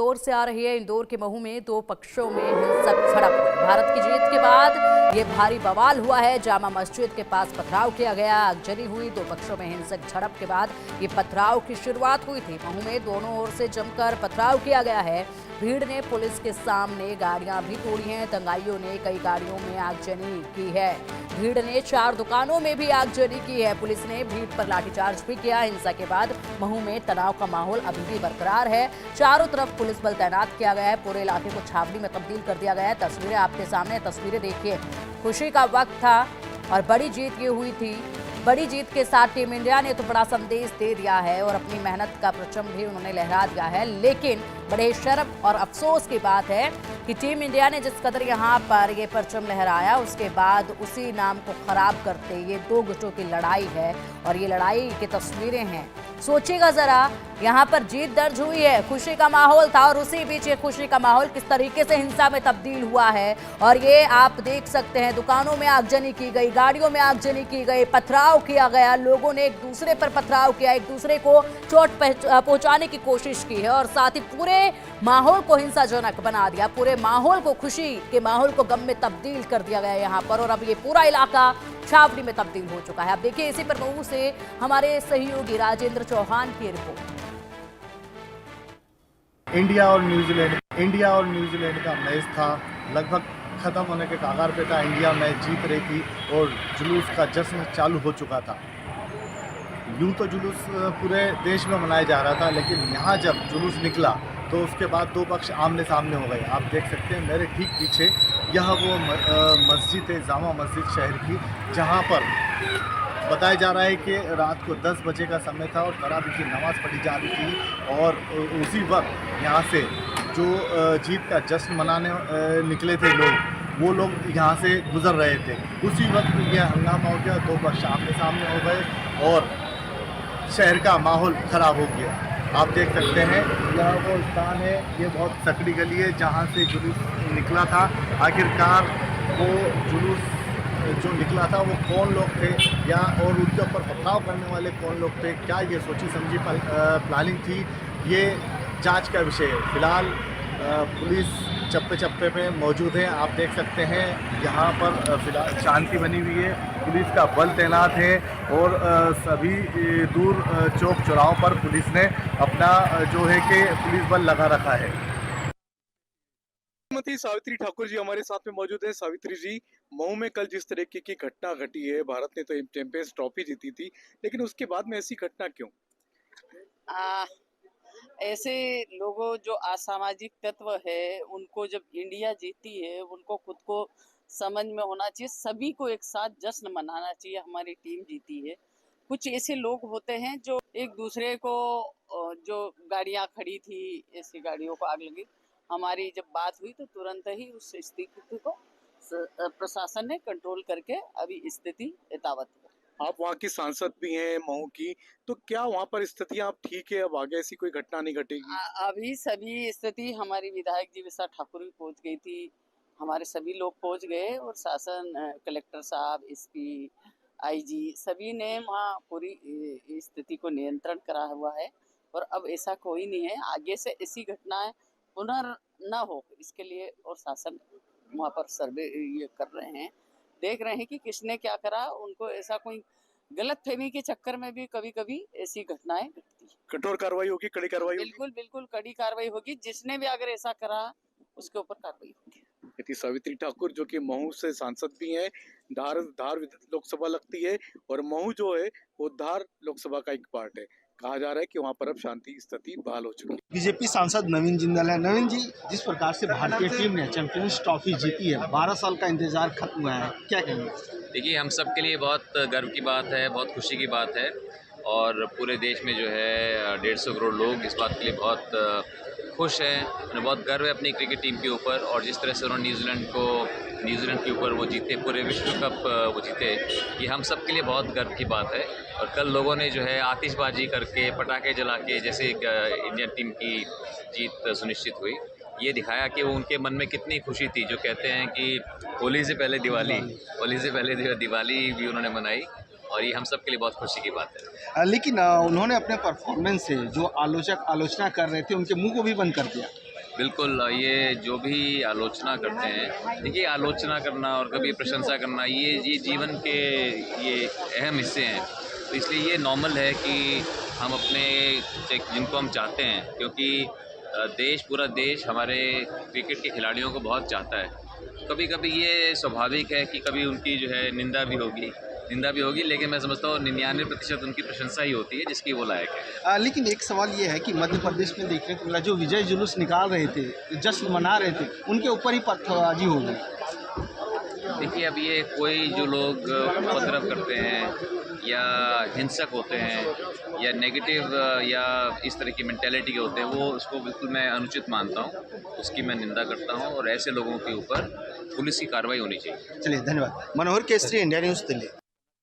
इंदौर से आ रही है। इंदौर के महू में दो पक्षों में हिंसक झड़प हुई। भारत की जीत के बाद ये भारी बवाल हुआ है। जामा मस्जिद के पास पथराव किया गया, आगजनी हुई। दो पक्षों में हिंसक झड़प के बाद ये पथराव की शुरुआत हुई थी। महू में दोनों ओर से जमकर पथराव किया गया है। भीड़ ने पुलिस के सामने गाड़ियां भी तोड़ी हैं। दंगाइयों ने कई गाड़ियों में आगजनी की है। भीड़ ने 4 दुकानों में भी आगजनी की है। पुलिस ने भीड़ पर लाठीचार्ज भी किया। हिंसा के बाद महू में तनाव का माहौल अभी भी बरकरार है। चारों तरफ पुलिस बल तैनात किया गया है। पूरे इलाके को छावनी में तब्दील कर दिया गया है। तस्वीरें आपके सामने, तस्वीरें देखिए। खुशी का वक्त था और बड़ी जीत ये हुई थी। बड़ी जीत के साथ टीम इंडिया ने तो बड़ा संदेश दे दिया है और अपनी मेहनत का परचम भी उन्होंने लहरा दिया है। लेकिन बड़े शर्म और अफसोस की बात है कि टीम इंडिया ने जिस कदर यहाँ पर ये परचम लहराया, उसके बाद उसी नाम को खराब करते ये दो गुटों की लड़ाई है और ये लड़ाई की तस्वीरें हैं। सोचिएगा जरा, यहाँ पर जीत दर्ज हुई है, खुशी का माहौल था और उसी बीच ये खुशी का माहौल किस तरीके से हिंसा में तब्दील हुआ है। और ये आप देख सकते हैं, दुकानों में आगजनी की गई, गाड़ियों में आगजनी की गई, पथराव किया गया। लोगों ने एक दूसरे पर पथराव किया, एक दूसरे को चोट पहुंचाने की कोशिश की है और साथ ही पूरे माहौल को हिंसाजनक बना दिया। पूरे माहौल को, खुशी के माहौल को गम में तब्दील कर दिया गया यहाँ पर और अब ये पूरा इलाका छावनी में तब्दील हो चुका है। अब देखिए, इसी पर महू से हमारे सहयोगी राजेंद्र चौहान की रिपोर्ट। इंडिया और न्यूजीलैंड का मैच था, लगभग खत्म होने के कगार पे था। इंडिया मैच जीत रही थी और जुलूस का जश्न चालू हो चुका था। यूं तो जुलूस पूरे देश में मनाया जा रहा था, लेकिन यहाँ जब जुलूस निकला तो उसके बाद दो पक्ष आमने सामने हो गए। आप देख सकते हैं मेरे ठीक पीछे, यह वो मस्जिद है, जामा मस्जिद शहर की, जहाँ पर बताया जा रहा है कि रात को 10 बजे का समय था और तरावी की नमाज़ पढ़ी जा रही थी और उसी वक्त यहाँ से जो जीत का जश्न मनाने निकले थे लोग, वो लोग यहाँ से गुजर रहे थे। उसी वक्त यह हंगामा हो गया, दो पक्ष आमने सामने हो गए और शहर का माहौल ख़राब हो गया। आप देख सकते हैं यह वो स्थान है, ये बहुत सकड़ी गली है जहाँ से जुलूस निकला था। आखिरकार वो जुलूस जो निकला था वो कौन लोग थे या और उनके ऊपर पथराव करने वाले कौन लोग थे, क्या ये सोची समझी प्लानिंग थी, ये जांच का विषय है। फिलहाल पुलिस चप्पे चप्पे पे मौजूद है। आप देख सकते हैं यहाँ पर फिलहाल शांति बनी हुई है, पुलिस का बल तैनात है और सभी दूर चौक चौराहों पर पुलिस ने अपना जो है कि पुलिस बल लगा रखा है। श्रीमती सावित्री ठाकुर जी हमारे साथ में मौजूद है। सावित्री जी, मऊ में कल जिस तरीके की घटना घटी है, भारत ने तो चैंपियंस ट्रॉफी जीती थी, लेकिन उसके बाद में ऐसी घटना क्यों? ऐसे लोगों जो असामाजिक तत्व है, उनको जब इंडिया जीती है, उनको खुद को समझ में होना चाहिए, सभी को एक साथ जश्न मनाना चाहिए। हमारी टीम जीती है। कुछ ऐसे लोग होते हैं जो एक दूसरे को, जो गाड़ियां खड़ी थी, ऐसी गाड़ियों को आग लगी। हमारी जब बात हुई तो तुरंत ही उस स्थिति को प्रशासन ने कंट्रोल करके अभी स्थिति यथावत है। आप वहाँ की सांसद भी हैं मऊ की, तो क्या वहाँ पर स्थितियाँ अब ठीक है? अब आगे ऐसी कोई घटना नहीं घटेगी? अभी सभी स्थिति, हमारी विधायक जी विशा ठाकुर भी पहुंच गई थी, हमारे सभी लोग पहुंच गए और शासन, कलेक्टर साहब, एसपी, आईजी, सभी ने वहाँ पूरी स्थिति को नियंत्रण करा हुआ है और अब ऐसा कोई नहीं है। आगे से ऐसी घटनाएं पुनः न हो, इसके लिए और शासन वहाँ पर सर्वे ये कर रहे हैं, देख रहे हैं कि किसने क्या करा। उनको ऐसा कोई गलतफहमी के चक्कर में भी कभी कभी ऐसी घटनाएं घटती है। कठोर कार्रवाई होगी, कड़ी कार्रवाई होगी? बिल्कुल बिल्कुल कड़ी कार्रवाई होगी। जिसने भी अगर ऐसा करा उसके ऊपर कार्रवाई होगी। सावित्री ठाकुर जो कि महू से सांसद भी हैं, धार लोकसभा लगती है और महू जो है वो धार लोकसभा का एक पार्ट है। कहा जा रहा है कि वहाँ पर अब शांति स्थिति बहाल हो चुकी है। बीजेपी सांसद नवीन जिंदल है। नवीन जी, जिस प्रकार से भारतीय टीम ने चैंपियंस ट्रॉफी जीती है, 12 साल का इंतजार खत्म हुआ है, क्या कहेंगे? देखिए, हम सब के लिए बहुत गर्व की बात है, बहुत खुशी की बात है और पूरे देश में जो है 150 करोड़ लोग इस बात के लिए बहुत खुश हैं। उन्हें बहुत गर्व है अपनी क्रिकेट टीम के ऊपर और जिस तरह से उन्होंने न्यूजीलैंड के ऊपर वो जीते, पूरे विश्व कप वो जीते, ये हम सब के लिए बहुत गर्व की बात है। और कल लोगों ने जो है आतिशबाजी करके, पटाखे जला के, जैसे इंडियन टीम की जीत सुनिश्चित हुई, ये दिखाया कि वो उनके मन में कितनी खुशी थी। जो कहते हैं कि होली से पहले दिवाली भी उन्होंने मनाई और ये हम सब के लिए बहुत खुशी की बात है। लेकिन उन्होंने अपने परफॉर्मेंस से जो आलोचना कर रहे थे, उनके मुंह को भी बंद कर दिया। बिल्कुल, ये जो भी आलोचना करते हैं, देखिए आलोचना करना और कभी प्रशंसा करना ये जीवन के ये अहम हिस्से हैं। तो इसलिए ये नॉर्मल है कि हम अपने जिनको हम चाहते हैं, क्योंकि पूरा देश हमारे क्रिकेट के खिलाड़ियों को बहुत चाहता है। कभी कभी ये स्वाभाविक है कि कभी उनकी जो है निंदा भी होगी, लेकिन मैं समझता हूँ 99% उनकी प्रशंसा ही होती है जिसकी वो लायक है। लेकिन एक सवाल ये है कि मध्य प्रदेश में देखने को मिला, जो विजय जुलूस निकाल रहे थे, जश्न मना रहे थे, उनके ऊपर ही पत्थरबाजी हो गई। देखिए, अब ये कोई जो लोग उपद्रव करते हैं या हिंसक होते हैं या नेगेटिव या इस तरह की मेंटेलिटी के होते हैं, वो उसको बिल्कुल मैं अनुचित मानता हूँ, उसकी मैं निंदा करता हूँ और ऐसे लोगों के ऊपर पुलिस की कार्रवाई होनी चाहिए। चलिए, धन्यवाद। मनोहर केसरी, इंडिया न्यूज़, दिल्ली।